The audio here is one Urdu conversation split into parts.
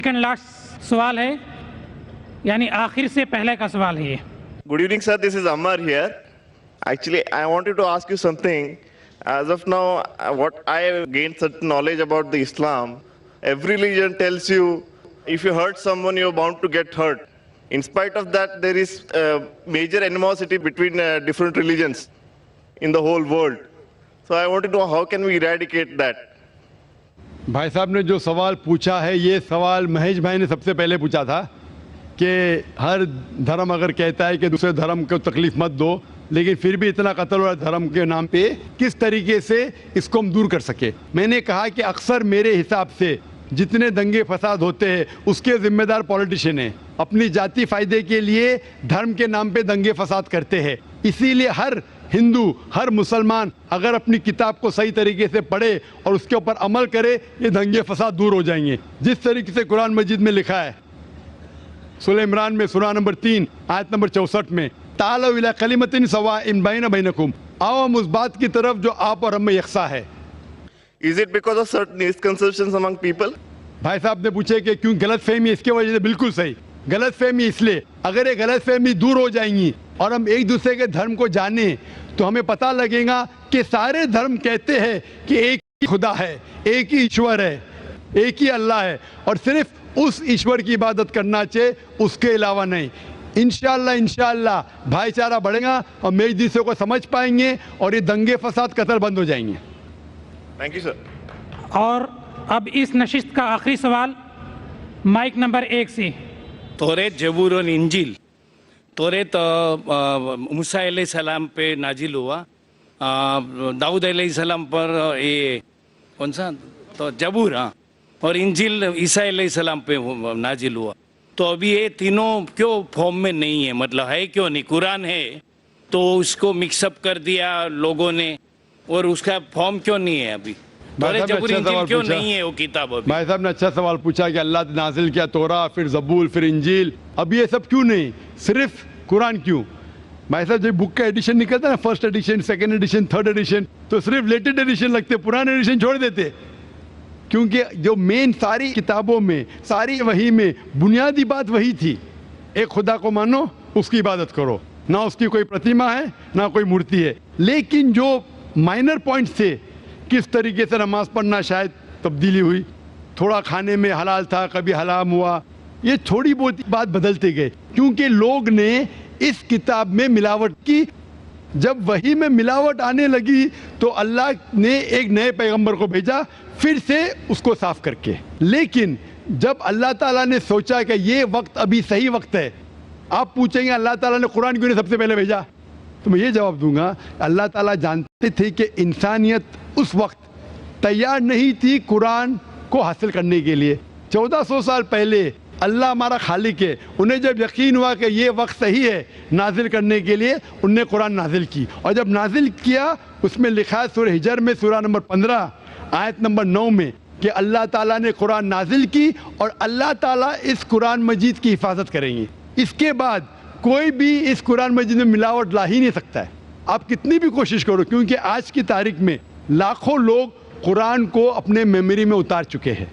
سیکنڈ لاسٹ سوال ہے، یعنی آخر سے پہلے کا سوال ہے یہ. Good evening, sir. This is Ammar here. Actually, I wanted to ask you something. As of now, what I have gained certain knowledge about the Islam, every religion tells you if you hurt someone, you're bound to get hurt. In spite of that, there is major animosity between different religions in the whole world. So I wanted to know how can we eradicate that? بھائی صاحب نے جو سوال پوچھا ہے، یہ سوال مہیش بھائی نے سب سے پہلے پوچھا تھا کہ ہر دھرم اگر کہتا ہے کہ دوسرے دھرم کو تکلیف مت دو، لیکن پھر بھی اتنا قتل ہو رہا ہے دھرم کے نام پہ، کس طریقے سے اس کو ہم دور کر سکے. میں نے کہا کہ اکثر میرے حساب سے جتنے دنگے فساد ہوتے ہیں اس کے ذمہ دار پولیٹیشین ہیں، اپنی ذاتی فائدے کے لیے دھرم کے نام پہ دنگے فساد کرتے ہیں. اسی لیے ہر ہندو، ہر مسلمان اگر اپنی کتاب کو صحیح طریقے سے پڑھے اور اس کے اوپر عمل کرے، یہ دنگے فساد دور ہو جائیں گے. جس طریقے سے قرآن مجید میں لکھا ہے سورہ عمران میں سورہ نمبر 3 آیت نمبر 64 میں، تعالوا الی کلمۃ سواء بین بینکم، آؤ ہم اس بات کی طرف جو آپ اور ہم میں یکساں ہے. Is it because of certain misconceptions among people? بھائی صاحب نے پوچھے کہ کیوں غلط فہمی، اس کے وجہ سے بالکل صحیح. غلط فہمی اس لیے، اگر یہ غلط فہمی دور ہو جائیں گی اور ہم ایک دوسرے کے دھرم کو جانیں تو ہمیں پتہ لگے گا کہ سارے دھرم کہتے ہیں کہ ایک ہی خدا ہے، ایک ہی ایشور ہے، ایک ہی اللہ ہے، اور صرف اس ایشور کی عبادت کرنا چاہیے، اس کے علاوہ نہیں. انشاءاللہ بھائی چارہ بڑھے گا اور ایک دوسرے کو سمجھ پائیں گے اور یہ دنگے فساد قتل بند ہو جائیں گے. Thank you, sir. اور اب اس نشست کا آخری سوال مائک نمبر 1 سے. توریت، زبور اور انجیل. توریت موسیٰ علیہ السلام پہ نازل ہوا، داؤد علیہ السلام پر یہ کون سا تو زبور، ہاں، اور انجیل عیسیٰ علیہ السلام پہ نازل ہوا. تو ابھی یہ تینوں کیوں فارم میں نہیں ہے؟ مطلب ہے کیوں نہیں؟ قرآن ہے تو اس کو مکس اپ کر دیا لوگوں نے، اور اس کا فارم کیوں نہیں ہے ابھی؟ زبور انجیل کیوں نہیں ہے وہ کتاب ابھی؟ بھائی صاحب نے اچھا سوال پوچھا کہ اللہ نے نازل کیا تورا، پھر زبور، پھر انجیل، اب یہ سب کیوں نہیں، صرف قرآن کیوں؟ بھائی صاحب جب بک کا ایڈیشن نکلتا ہے نا، first edition, second edition, third edition, تو صرف لیٹڈ ایڈیشن لگتے، پرانے ایڈیشن چھوڑ دیتے. کیونکہ جو مین ساری کتابوں میں، ساری وحی میں بنیادی بات وہی تھی، ایک خدا کو مانو، اس کی عبادت کرو، نہ اس کی کوئی پرتیما ہے نہ کوئی مورتی ہے. لیکن جو مائنر پوائنٹس تھے، کس طریقے سے نماز پڑھنا شاید تبدیلی ہوئی، تھوڑا کھانے میں حلال تھا، کبھی حرام ہوا، یہ تھوڑی بہت بات بدلتے گئے کیونکہ لوگ نے اس کتاب میں ملاوٹ کی. جب وحی میں ملاوٹ آنے لگی تو اللہ نے ایک نئے پیغمبر کو بھیجا پھر سے اس کو صاف کر کے. لیکن جب اللہ تعالیٰ نے سوچا کہ یہ وقت ابھی صحیح وقت ہے، آپ پوچھیں گے اللہ تعالیٰ نے قرآن کیوں نہیں سب سے پہلے بھیجا، تو میں یہ جواب دوں گا اللہ تعالیٰ جانتے تھے کہ انسانیت اس وقت تیار نہیں تھی قرآن کو حاصل کرنے کے لیے. 1400 سال پہلے اللہ ہمارا خالق ہے، انہیں جب یقین ہوا کہ یہ وقت صحیح ہے نازل کرنے کے لیے، انہوں نے قرآن نازل کی. اور جب نازل کیا اس میں لکھا ہے سورہ ہجر میں سورہ نمبر 15 آیت نمبر 9 میں کہ اللہ تعالیٰ نے قرآن نازل کی اور اللہ تعالیٰ اس قرآن مجید کی حفاظت کریں گے. اس کے بعد کوئی بھی اس قرآن مجید میں ملاوٹ لا ہی نہیں سکتا ہے، آپ کتنی بھی کوشش کرو، کیونکہ آج کی تاریخ میں لاکھوں لوگ قرآن کو اپنے میموری میں اتار چکے ہیں.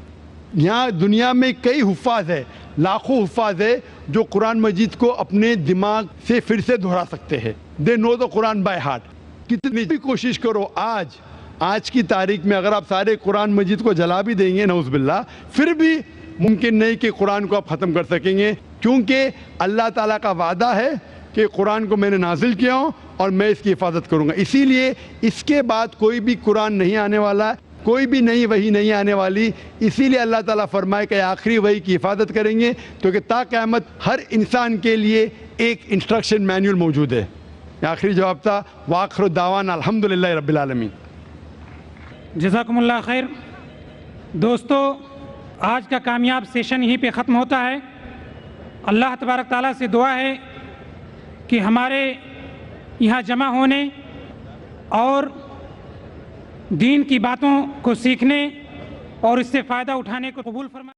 یہاں دنیا میں کئی حفاظ ہیں، لاکھوں حفاظ ہیں جو قرآن مجید کو اپنے دماغ سے پھر سے دہرا سکتے ہیں. دے نو دا قرآن بائی ہارٹ. کتنی بھی کوشش کرو، آج کی تاریخ میں اگر آپ سارے قرآن مجید کو جلا بھی دیں گے نعوذ باللہ، پھر بھی ممکن نہیں کہ قرآن کو آپ ختم کر سکیں گے، کیونکہ اللہ تعالیٰ کا وعدہ ہے کہ قرآن کو میں نے نازل کیا ہوں اور میں اس کی حفاظت کروں گا. اسی لیے اس کے بعد کوئی بھی قرآن نہیں آنے والا، کوئی بھی نئی وحی نہیں آنے والی. اسی لیے اللہ تعالیٰ فرمائے کہ آخری وحی کی حفاظت کریں گے، تو کہ تا قیامت ہر انسان کے لیے ایک انسٹرکشن مینول موجود ہے. آخری جواب تھا. وآخر دعوانا الحمدللہ رب العالمین. جزاکم اللہ خیر. دوستو، آج کا کامیاب سیشن یہیں پہ ختم ہوتا ہے. اللہ تبارک تعالیٰ سے دعا ہے کہ ہمارے یہاں جمع ہونے اور دین کی باتوں کو سیکھنے اور اس سے فائدہ اٹھانے کو قبول فرمائے.